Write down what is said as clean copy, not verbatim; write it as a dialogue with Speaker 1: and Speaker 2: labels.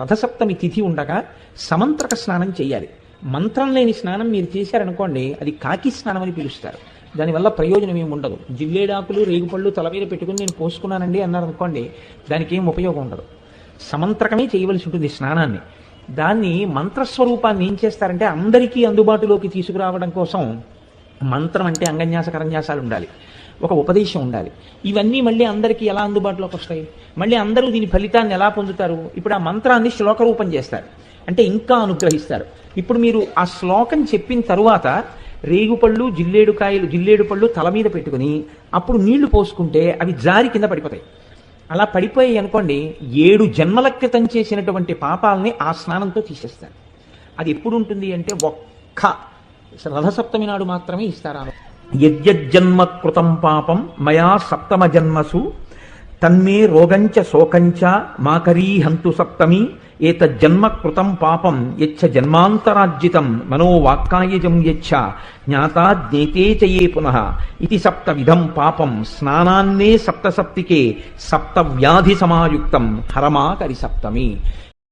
Speaker 1: రథసప్తమి తిథి ఉండగా సమంత్రక స్నానం చేయాలి. మంత్రం లేని స్నానం మీరు చేశారనుకోండి, అది కాకి స్నానం అని పిలుస్తారు. దానివల్ల ప్రయోజనం ఏమి ఉండదు. జిల్లేడాకులు రేగుపళ్ళు తల మీద పెట్టుకుని నేను పోసుకున్నానండి అన్నారనుకోండి, దానికి ఏం ఉపయోగం ఉండదు. సమంత్రకమే చేయవలసి ఉంటుంది స్నానాన్ని. దాన్ని మంత్రస్వరూపాన్ని ఏం చేస్తారంటే అందరికీ అందుబాటులోకి తీసుకురావడం కోసం మంత్రం అంటే అంగన్యాస కరన్యాసాలు ఉండాలి, ఒక ఉపదేశం ఉండాలి. ఇవన్నీ మళ్ళీ అందరికీ ఎలా అందుబాటులోకి వస్తాయి? మళ్ళీ అందరూ దీని ఫలితాన్ని ఎలా పొందుతారు? ఇప్పుడు ఆ మంత్రాన్ని శ్లోక రూపం చేస్తారు, అంటే ఇంకా అనుగ్రహిస్తారు. ఇప్పుడు మీరు ఆ శ్లోకం చెప్పిన తరువాత రేగుపళ్ళు జిల్లేడు పళ్ళు తల మీద పెట్టుకుని అప్పుడు నీళ్లు పోసుకుంటే అవి జారి కింద పడిపోతాయి. అలా పడిపోయాయి అనుకోండి, 7 జన్మల క్రితం చేసినటువంటి పాపాలని ఆ స్నానంతో తీసేస్తారు. అది ఎప్పుడు ఉంటుంది అంటే ఒక్క రథసప్తమి నాడు మాత్రమే ఇస్తారు. యజ్జన్మ కృతం పాపం మయా సప్తమ జన్మసు తన్మే రోగంచ శోకంచ మాకరీ హంతు సప్తమి ఏతజ్జన్మ కృతం పాపం యచ్చ జన్మాంతరార్జితం మనోవాక్కాయజం యచ్చ జ్ఞాతా జ్ఞేతే చయే పునః ఇది సప్తవిధం పాపం స్నానాన్నే సప్తసప్తికే సప్తవ్యాధి సమాయుక్తం హరమాకరి సప్తమి.